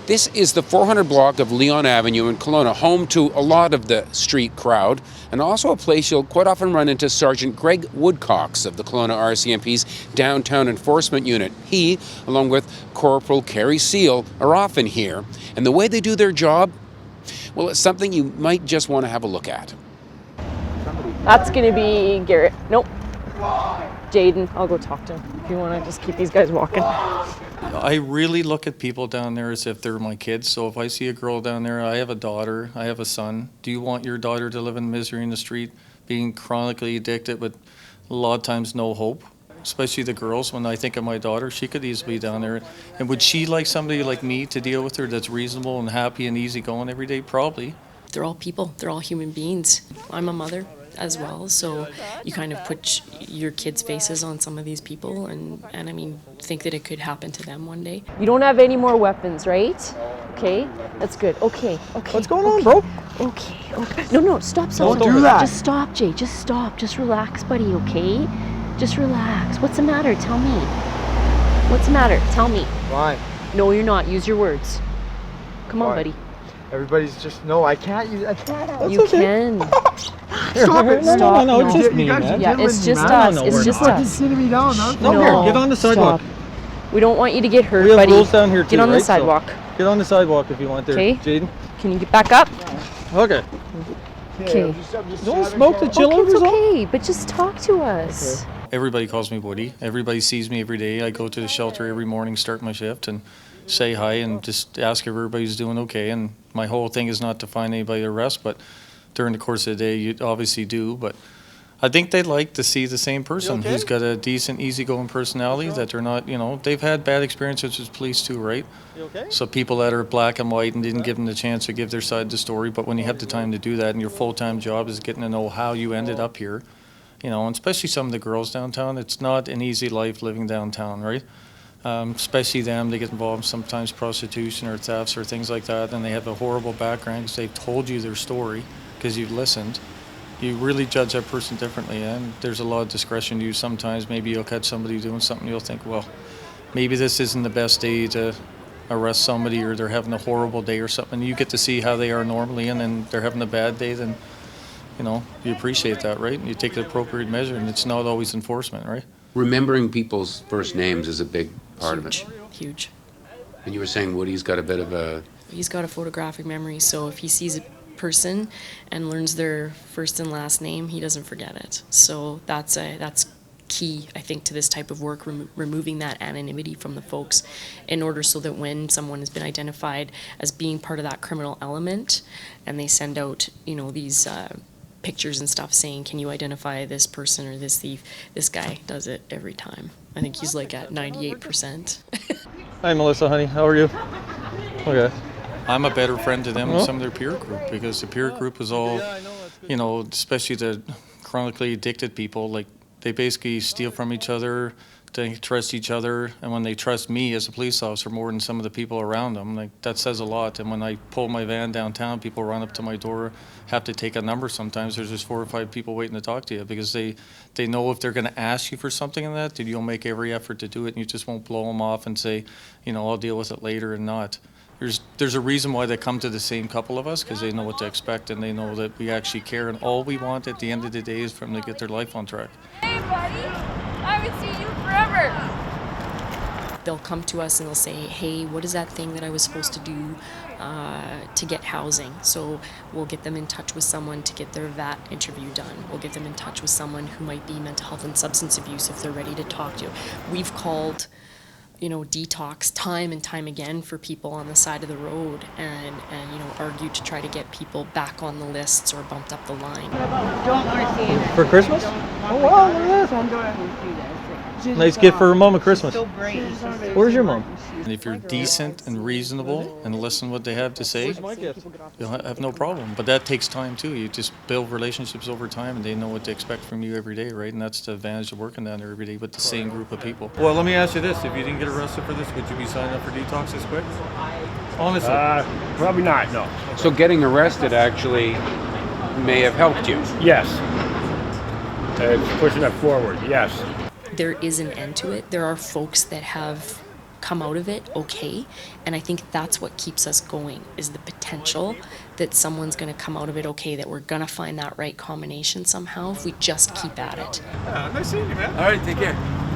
This is the 400 block of Leon Avenue in Kelowna, home to a lot of the street crowd, and also a place you'll quite often run into Sergeant Greg Woodcox of the Kelowna RCMP's Downtown Enforcement Unit. He, along with Corporal Carrie Seale, are often here, and the way they do their job, well, it's something you might just want to have a look at. That's going to be Garrett. Nope. Jaden. I'll go talk to him if you want to just keep these guys walking. I really look at people down there as if they're my kids. So if I see a girl down there, I have a daughter, I have a son. Do you want your daughter to live in misery in the street, being chronically addicted with a lot of times no hope? Especially the girls. When I think of my daughter, she could easily be down there. And would she like somebody like me to deal with her that's reasonable and happy and easygoing every day? Probably. They're all people. They're all human beings. I'm a mother as well, so you kind of put your kids' faces on some of these people and I mean, think that it could happen to them one day. You don't have any more weapons, right? Okay, that's good. Okay. What's going on, bro? Okay. No, stop. Don't do that. Just stop, Jay. Just stop. Just relax, buddy, okay? Just relax. What's the matter? Tell me. What's the matter? Tell me. Fine. No, you're not. Use your words. Come on, buddy. Everybody's just, no, I can't. You can. Stop it. No, it's just me, you guys man. are Yeah, gentlemen, it's just man. us. No, It's we're just not. us. Just sitting me down. No, here, get on the sidewalk. Stop. We don't want you to get hurt, We have buddy. rules down here too, Get on the right? So sidewalk. get on the sidewalk if you want there, Okay. Jaden. Can you get back up? Okay. Okay. Don't smoke the chill Okay, it's over okay, but just talk to us. Everybody calls me Woody. Everybody sees me every day. I go to the shelter every morning, start my shift, and say hi and just ask if everybody's doing okay. And my whole thing is not to find anybody to arrest, but during the course of the day, you obviously do. But I think they'd like to see the same person who's got a decent, easygoing personality, that they're not, they've had bad experiences with police too, right? So people that are black and white and didn't give them the chance to give their side of the story, but when you have the time to do that and your full-time job is getting to know how you ended up here, and especially some of the girls downtown, it's not an easy life living downtown, right? Especially them, they get involved in sometimes prostitution or thefts or things like that, and they have a horrible background because they've told you their story because you've listened. You really judge that person differently, and there's a lot of discretion used sometimes. Maybe you'll catch somebody doing something, you'll think, well, maybe this isn't the best day to arrest somebody, or they're having a horrible day or something. You get to see how they are normally, and then they're having a bad day, then you appreciate that, right? And you take the appropriate measure, and it's not always enforcement, right? Remembering people's first names is a big part of it. Huge. And you were saying Woody's got a bit of a... He's got a photographic memory, so if he sees a person and learns their first and last name, he doesn't forget it. So that's key, I think, to this type of work, removing that anonymity from the folks in order so that when someone has been identified as being part of that criminal element and they send out, these pictures and stuff saying, can you identify this person or this thief, this guy does it every time. I think he's like at 98%. Hi, Melissa, honey. How are you? Okay. I'm a better friend to them than some of their peer group, because the peer group is all, especially the chronically addicted people, like they basically steal from each other, they trust each other, and when they trust me as a police officer more than some of the people around them, like that says a lot. And when I pull my van downtown, people run up to my door, have to take a number sometimes. There's just 4 or 5 people waiting to talk to you because they know if they're going to ask you for something in that you'll make every effort to do it, and you just won't blow them off and say, I'll deal with it later and not. There's a reason why they come to the same couple of us, because they know what to expect and they know that we actually care, and all we want at the end of the day is for them to get their life on track. Hey buddy, I haven't seen you forever. They'll come to us and they'll say, hey, what is that thing that I was supposed to do to get housing? So we'll get them in touch with someone to get their VAT interview done. We'll get them in touch with someone who might be mental health and substance abuse if they're ready to talk to you. We've called detox time and time again for people on the side of the road and argued to try to get people back on the lists or bumped up the line. Don't want to see it. For Christmas? Oh wow, look at that. Nice gift for her mom at Christmas. So brave. Where's your mom? And if you're decent and reasonable and listen what they have to say, you'll have no problem. But that takes time too. You just build relationships over time, and they know what to expect from you every day, right? And that's the advantage of working down there every day with the same group of people. Well, let me ask you this. If you didn't get arrested for this, would you be signing up for detox this quick? Honestly. Probably not, no. So getting arrested actually may have helped you. Yes. It's pushing it forward, yes. There is an end to it. There are folks that have come out of it okay. And I think that's what keeps us going, is the potential that someone's going to come out of it okay, that we're going to find that right combination somehow if we just keep at it. Nice seeing you, man. All right, take care.